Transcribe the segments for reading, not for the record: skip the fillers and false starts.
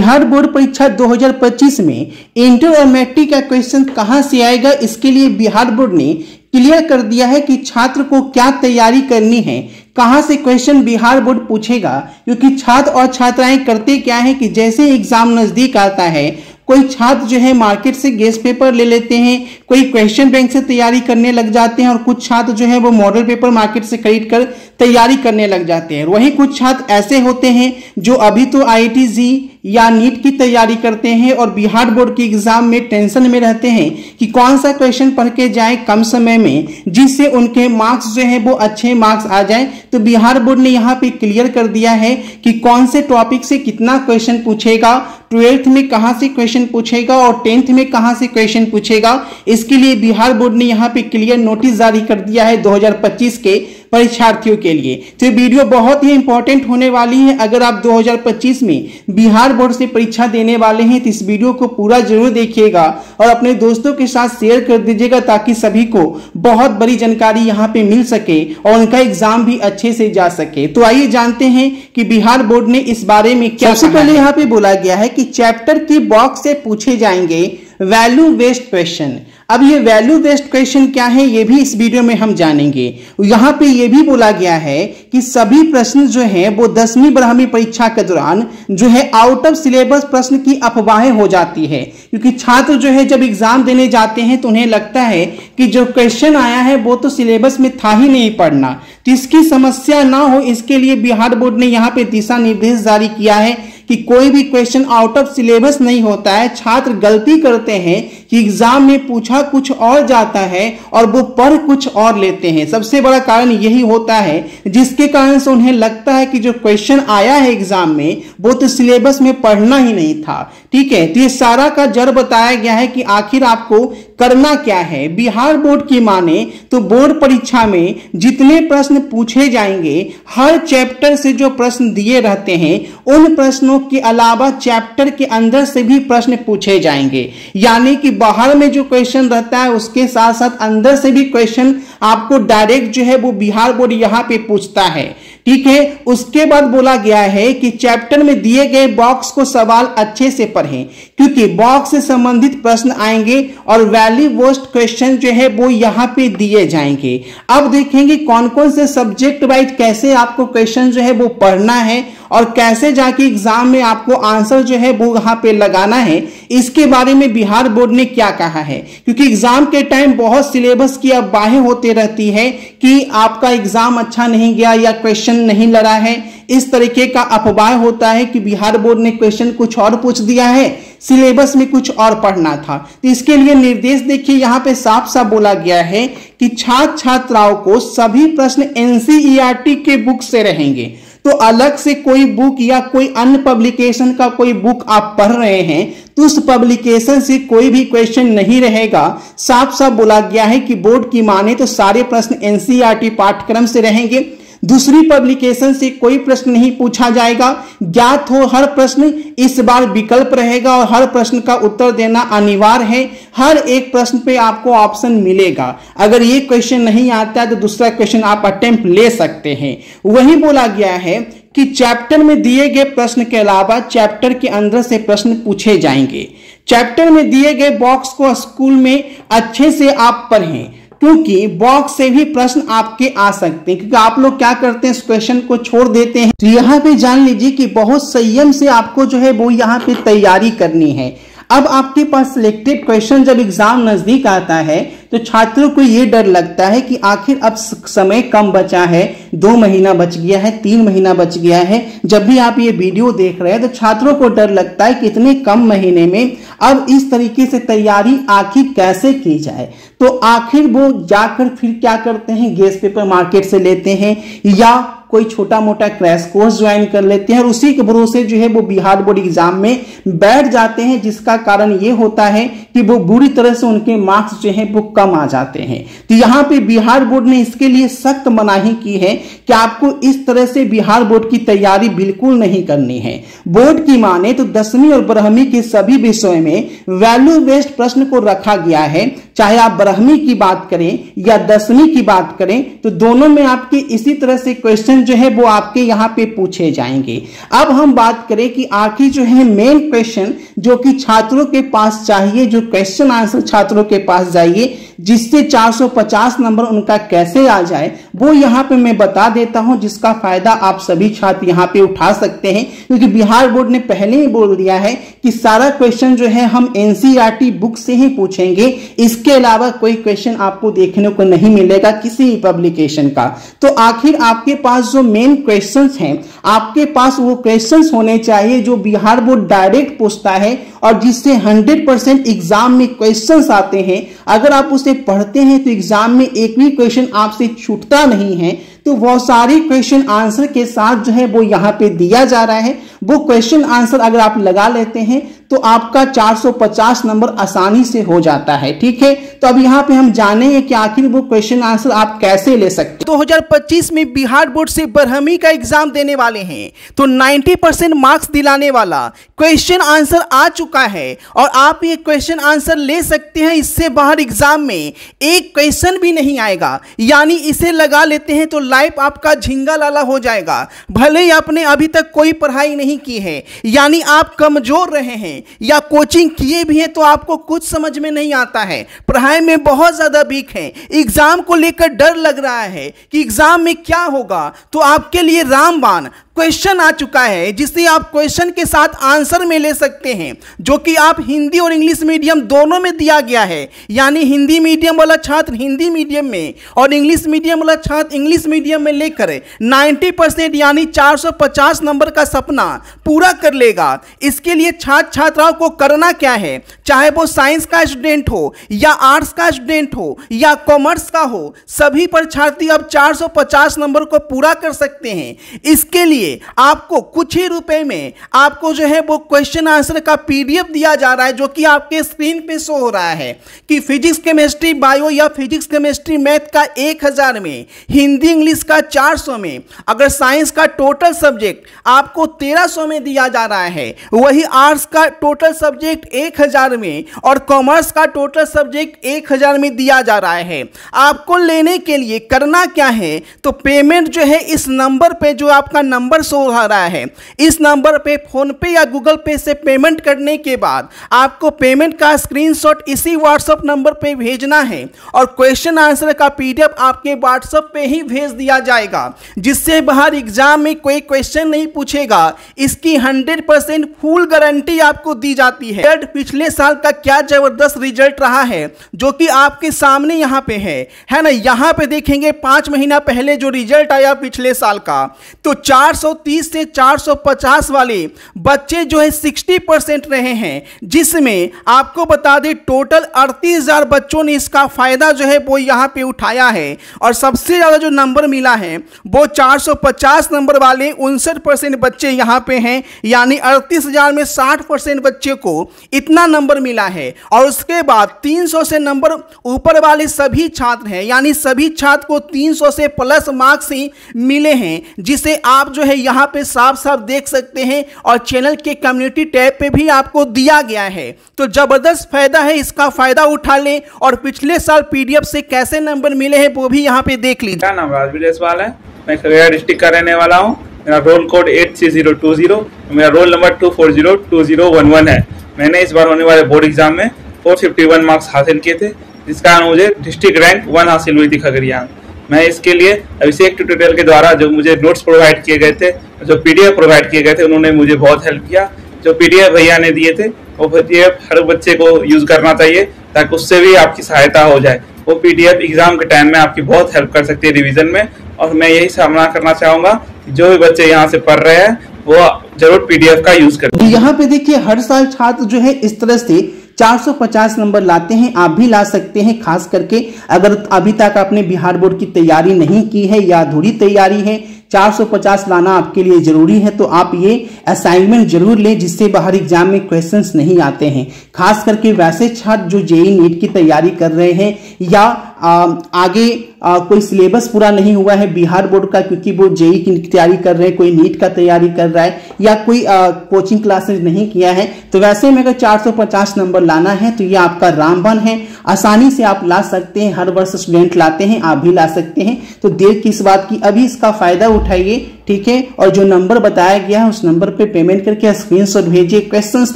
Bihar board परीक्षा 2025 में inter और मैट्रिक का क्वेश्चन कहां से आएगा, इसके लिए बिहार बोर्ड ने क्लियर कर दिया है कि छात्र को क्या तैयारी करनी है, कहां से क्वेश्चन बिहार बोर्ड पूछेगा। क्योंकि छात्र और छात्राएं करते क्या है कि जैसे एग्जाम नजदीक आता है, कोई छात्र जो है मार्केट से गेस्ट पेपर ले लेते हैं, कोई क्वेश्चन बैंक से तैयारी करने लग जाते हैं और कुछ छात्र जो है वो मॉडल पेपर मार्केट से खरीद कर तैयारी करने लग जाते हैं। वहीं कुछ छात्र ऐसे होते हैं जो अभी तो IIT या नीट की तैयारी करते हैं और बिहार बोर्ड के एग्जाम में टेंशन में रहते हैं कि कौन सा क्वेश्चन पढ़ के जाए कम समय में, जिससे उनके मार्क्स जो है वो अच्छे मार्क्स आ जाए। तो बिहार बोर्ड ने यहाँ पे क्लियर कर दिया है कि कौन से टॉपिक से कितना क्वेश्चन पूछेगा, 12th में कहां से क्वेश्चन पूछेगा और 10th में कहां से क्वेश्चन पूछेगा। इसके लिए बिहार बोर्ड ने यहाँ पे क्लियर नोटिस जारी कर दिया है 2025 के परीक्षार्थियों के लिए। तो ये वीडियो बहुत ही इंपॉर्टेंट होने वाली है। अगर आप 2025 में बिहार बोर्ड से परीक्षा देने वाले हैं तो इस वीडियो को पूरा जरूर देखिएगा और अपने दोस्तों के साथ शेयर कर दीजिएगा ताकि सभी को बहुत बड़ी जानकारी यहाँ पे मिल सके और उनका एग्जाम भी अच्छे से जा सके। तो आइए जानते हैं कि बिहार बोर्ड ने इस बारे में क्या। सबसे पहले यहाँ पे बोला गया है कि चैप्टर की बॉक्स से पूछे जाएंगे वैल्यू बेस्ड क्वेश्चन। अब ये वैल्यू बेस्ड क्वेश्चन क्या है ये भी इस वीडियो में हम जानेंगे। यहाँ पे ये भी बोला गया है कि सभी प्रश्न जो हैं वो 10वीं 12वीं परीक्षा के दौरान जो है आउट ऑफ सिलेबस प्रश्न की अफवाहें हो जाती है। क्योंकि छात्र जो है जब एग्जाम देने जाते हैं तो उन्हें लगता है कि जो क्वेश्चन आया है वो तो सिलेबस में था ही नहीं पढ़ना। तो इसकी समस्या ना हो इसके लिए बिहार बोर्ड ने यहाँ पे दिशा निर्देश जारी किया है कि कोई भी क्वेश्चन आउट ऑफ सिलेबस नहीं होता है। छात्र गलती करते हैं कि एग्जाम में पूछा कुछ और जाता है और वो पढ़ कुछ और लेते हैं। सबसे बड़ा कारण यही होता है जिसके कारण से उन्हें लगता है कि जो क्वेश्चन आया है एग्जाम में वो तो सिलेबस में पढ़ना ही नहीं था। ठीक है, तो ये सारा का जड़ बताया गया है कि आखिर आपको करना क्या है। बिहार बोर्ड की माने तो बोर्ड परीक्षा में जितने प्रश्न पूछे जाएंगे, हर चैप्टर से जो प्रश्न दिए रहते हैं उन प्रश्नों के अलावा चैप्टर के अंदर से भी प्रश्न पूछे जाएंगे। यानी कि बाहर में जो क्वेश्चन रहता है उसके साथ साथ अंदर से भी क्वेश्चन आपको डायरेक्ट जो है वो बिहार बोर्ड यहाँ पे पूछता है। ठीक है, उसके बाद बोला गया है कि चैप्टर में दिए गए बॉक्स को सवाल अच्छे से पढ़ें क्योंकि बॉक्स से संबंधित प्रश्न आएंगे और वैल्यू बेस्ड क्वेश्चन जो है वो यहाँ पे दिए जाएंगे। अब देखेंगे कौन कौन से सब्जेक्ट वाइज कैसे आपको क्वेश्चन जो है वो पढ़ना है और कैसे जाके एग्जाम में आपको आंसर जो है वो यहाँ पे लगाना है। इसके बारे में बिहार बोर्ड ने क्या कहा है, क्योंकि एग्जाम के टाइम बहुत सिलेबस की अफवाहें होती रहती है कि आपका एग्जाम अच्छा नहीं गया या क्वेश्चन नहीं लड़ा है। इस तरीके का अफवाह होता है कि बिहार बोर्ड ने क्वेश्चन कुछ और पूछ दिया है, सिलेबस में कुछ और पढ़ना था। तो इसके लिए निर्देश देखिए यहाँ पे साफ साफ बोला गया है कि छात्र छात्राओं को सभी प्रश्न NCERT के बुक से रहेंगे। तो अलग से कोई बुक या कोई अन्य पब्लिकेशन का कोई बुक आप पढ़ रहे हैं तो उस पब्लिकेशन से कोई भी क्वेश्चन नहीं रहेगा। साफ साफ बोला गया है कि बोर्ड की माने तो सारे प्रश्न NCERT पाठ्यक्रम से रहेंगे। दूसरी पब्लिकेशन से कोई प्रश्न नहीं पूछा जाएगा। ज्ञात हो हर प्रश्न इस बार विकल्प रहेगा और हर प्रश्न का उत्तर देना अनिवार्य है। हर एक प्रश्न पे आपको ऑप्शन मिलेगा। अगर ये क्वेश्चन नहीं आता है तो दूसरा क्वेश्चन आप अटेम्प्ट ले सकते हैं। वही बोला गया है कि चैप्टर में दिए गए प्रश्न के अलावा चैप्टर के अंदर से प्रश्न पूछे जाएंगे। चैप्टर में दिए गए बॉक्स को स्कूल में अच्छे से आप पढ़ें क्योंकि बॉक्स से भी प्रश्न आपके आ सकते हैं। क्योंकि आप लोग क्या करते हैं, इस क्वेश्चन को छोड़ देते हैं। तो यहाँ पे जान लीजिए कि बहुत संयम से आपको जो है वो यहाँ पे तैयारी करनी है। अब आपके पास सिलेक्टेड क्वेश्चन जब एग्जाम नजदीक आता है तो छात्रों को ये डर लगता है कि आखिर अब समय कम बचा है, 2 महीना बच गया है, 3 महीना बच गया है। जब भी आप ये वीडियो देख रहे हैं तो छात्रों को डर लगता है कि इतने कम महीने में अब इस तरीके से तैयारी आखिर कैसे की जाए। तो आखिर वो जाकर फिर क्या करते हैं, गेस्ट पेपर मार्केट से लेते हैं या कोई छोटा मोटा क्रैश कोर्स ज्वाइन कर लेते हैं और उसी के भरोसे जो है वो बिहार बोर्ड एग्जाम में बैठ जाते हैं, जिसका कारण ये होता है कि वो बुरी तरह से उनके मार्क्स जो है वो कम आ जाते हैं। तो यहाँ पे बिहार बोर्ड ने इसके लिए सख्त मनाही की है कि आपको इस तरह से बिहार बोर्ड की तैयारी बिल्कुल नहीं करनी है। बोर्ड की माने तो 10वीं और 12वीं के सभी विषयों में वैल्यू बेस्ड प्रश्न को रखा गया है। चाहे आप 12वीं की बात करें या 10वीं की बात करें तो दोनों में आपके इसी तरह से क्वेश्चन क्वेश्चन जो है वो आपके यहाँ पे पूछे जाएंगे। अब हम बात करें कि आखिर जो है मेन क्वेश्चन जो कि छात्रों के पास चाहिए, जो क्वेश्चन आंसर छात्रों के पास जाइए जिससे 450 नंबर उनका कैसे आ जाए, वो यहाँ पे मैं बता देता हूँ, जिसका फायदा आप सभी छात्र यहाँ पे उठा सकते हैं। क्योंकि बिहार बोर्ड ने पहले ही बोल दिया है कि सारा क्वेश्चन जो है हम एनसीईआरटी बुक से ही पूछेंगे, इसके अलावा कोई क्वेश्चन आपको देखने को नहीं मिलेगा किसी पब्लिकेशन का। तो आखिर आपके पास जो मेन क्वेश्चंस हैं, आपके पास वो क्वेश्चंस होने चाहिए जो बिहार बोर्ड डायरेक्ट पूछता है और जिससे 100% एग्जाम में क्वेश्चंस आते हैं। अगर आप उसे पढ़ते हैं तो एग्जाम में एक भी क्वेश्चन आपसे छूटता नहीं है। तो वो सारी क्वेश्चन आंसर के साथ जो है वो यहाँ पे दिया जा रहा है। वो क्वेश्चन आंसर अगर आप लगा लेते हैं तो आपका 450 नंबर आसानी से हो जाता है। ठीक है, तो अब यहाँ पे हम जानेंगे कि आखिर वो क्वेश्चन आंसर आप कैसे ले सकते हैं। 2025 में बिहार बोर्ड से बरहमी का एग्जाम देने वाले हैं, तो 90% मार्क्स दिलाने वाला क्वेश्चन आंसर आ चुका है और आप ये क्वेश्चन आंसर ले सकते हैं। इससे बाहर एग्जाम में एक क्वेश्चन भी नहीं आएगा, यानी इसे लगा लेते हैं तो लाइफ आपका झिंगा लाला हो जाएगा। भले ही आपने अभी तक कोई पढ़ाई नहीं की है, यानी आप कमजोर रहे हैं या कोचिंग किए भी हैं तो आपको कुछ समझ में नहीं आता है, पढ़ाई में बहुत ज्यादा वीक है, एग्जाम को लेकर डर लग रहा है कि एग्जाम में क्या होगा, तो आपके लिए रामबाण क्वेश्चन आ चुका है जिससे आप क्वेश्चन के साथ आंसर में ले सकते हैं, जो कि आप हिंदी और इंग्लिश मीडियम दोनों में दिया गया है। यानी हिंदी मीडियम वाला छात्र हिंदी मीडियम में और इंग्लिश मीडियम वाला छात्र इंग्लिश मीडियम में लेकर 90% यानी 450 नंबर का सपना पूरा कर लेगा। इसके लिए छात्र छात्राओं को करना क्या है, चाहे वो साइंस का स्टूडेंट हो या आर्ट्स का स्टूडेंट हो या कॉमर्स का हो, सभी परीक्षार्थी अब 450 नंबर को पूरा कर सकते हैं। इसके लिए आपको कुछ ही रुपए में आपको जो है वो क्वेश्चन आंसर का पीडीएफ दिया जा रहा है, जो कि आपके स्क्रीन पे शो हो रहा है कि फिजिक्स केमिस्ट्री बायो या फिजिक्स केमिस्ट्री मैथ का 1000 में, हिंदी इंग्लिश का 400 में, अगर साइंस का टोटल सब्जेक्ट आपको 1300 में दिया जा रहा है, वही आर्ट्स का टोटल सब्जेक्ट 1000 में और कॉमर्स का टोटल सब्जेक्ट 1000 में दिया जा रहा है। आपको लेने के लिए करना क्या है, तो पेमेंट जो है इस नंबर पे जो आपका नंबर शो हो रहा है, इस नंबर पे फोन पे या गूगल पे से पेमेंट करने के बाद आपको पेमेंट का स्क्रीनशॉट इसी व्हाट्सएप नंबर पे भेजना है और क्वेश्चन आंसर का पीडीएफ आपके व्हाट्सएप पे ही भेज दिया जाएगा, जिससे बाहर एग्जाम में कोई क्वेश्चन नहीं पूछेगा। इसकी 100% फुल गारंटी आपको दी जाती है। पिछले साल का क्या जबरदस्त रिजल्ट रहा है जो कि आपके सामने यहाँ पे है ना। यहाँ पे देखेंगे 5 महीना पहले जो रिजल्ट आया पिछले साल का, तो 430 से 450 वाले बच्चे जो है 60% रहे हैं, जिसमें आपको बता दें टोटल 38,000 बच्चों ने इसका फायदा जो है वो यहाँ पे उठाया है। और सबसे ज्यादा जो नंबर मिला है वो 450 नंबर वाले 59% बच्चे यहाँ पे हैं, यानी 38,000 में 60% बच्चे को इतना नंबर मिला है। और उसके बाद 300 से नंबर ऊपर वाले सभी छात्र हैं, यानी सभी छात्र को 300 से प्लस मार्क्स ही मिले हैं, जिसे आप जो है यहाँ पे साफ साफ देख सकते हैं और चैनल के कम्युनिटी टैब पे भी आपको दिया गया है। तो जबरदस्त फायदा है, इसका फायदा उठा लें और पिछले साल पीडीएफ से कैसे नंबर मिले हैं वो भी यहाँ पे देख लीजिए। मेरा नाम राजवीर जायसवाल है, मैं खगड़िया डिस्ट्रिक्ट का रहने वाला हूँ। मेरा रोल कोड 83020, मेरा रोल नंबर 2402011 है। मैंने इस बार होने वाले बोर्ड एग्जाम में 451 मार्क्स हासिल किए थे, जिस कारण मुझे डिस्ट्रिक्ट रैंक 1 हासिल हुई थी खगड़िया। मैं इसके लिए अभिषेक ट्यूटोरियल के द्वारा जो मुझे नोट्स प्रोवाइड किए गए थे, जो पीडीएफ प्रोवाइड किए गए थे, उन्होंने मुझे बहुत हेल्प किया। जो पीडीएफ भैया ने दिए थे वो पीडीएफ हर बच्चे को यूज करना चाहिए ताकि उससे भी आपकी सहायता हो जाए। वो पीडीएफ एग्जाम के टाइम में आपकी बहुत हेल्प कर सकती है रिवीजन में। और मैं यही सामना करना चाहूंगा कि जो भी बच्चे यहाँ से पढ़ रहे हैं वो जरूर पीडीएफ का यूज करें। यहाँ पे देखिए हर साल छात्र जो है इस तरह से 450 नंबर लाते हैं, आप भी ला सकते हैं। खास करके अगर अभी तक आपने बिहार बोर्ड की तैयारी नहीं की है या अधूरी तैयारी है, 450 लाना आपके लिए जरूरी है, तो आप ये असाइनमेंट जरूर लें जिससे बाहर एग्जाम में क्वेश्चंस नहीं आते हैं। खास करके वैसे छात्र जो जेईई नीट की तैयारी कर रहे हैं या आगे कोई सिलेबस पूरा नहीं हुआ है बिहार बोर्ड का, क्योंकि वो जेई की तैयारी कर रहे हैं, कोई नीट का तैयारी कर रहा है, या कोई कोचिंग क्लासेस नहीं किया है, तो वैसे में अगर 450 नंबर लाना है तो ये आपका रामबाण है, आसानी से आप ला सकते हैं। हर वर्ष स्टूडेंट लाते हैं, आप भी ला सकते हैं। तो देर किस बात की, अभी इसका फायदा उठाइए, ठीक है। और जो नंबर बताया गया है उस नंबर पे पेमेंट करके स्क्रीनशॉट भेजिए, क्वेश्चंस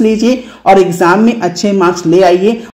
लीजिए और एग्जाम में अच्छे मार्क्स ले आइए।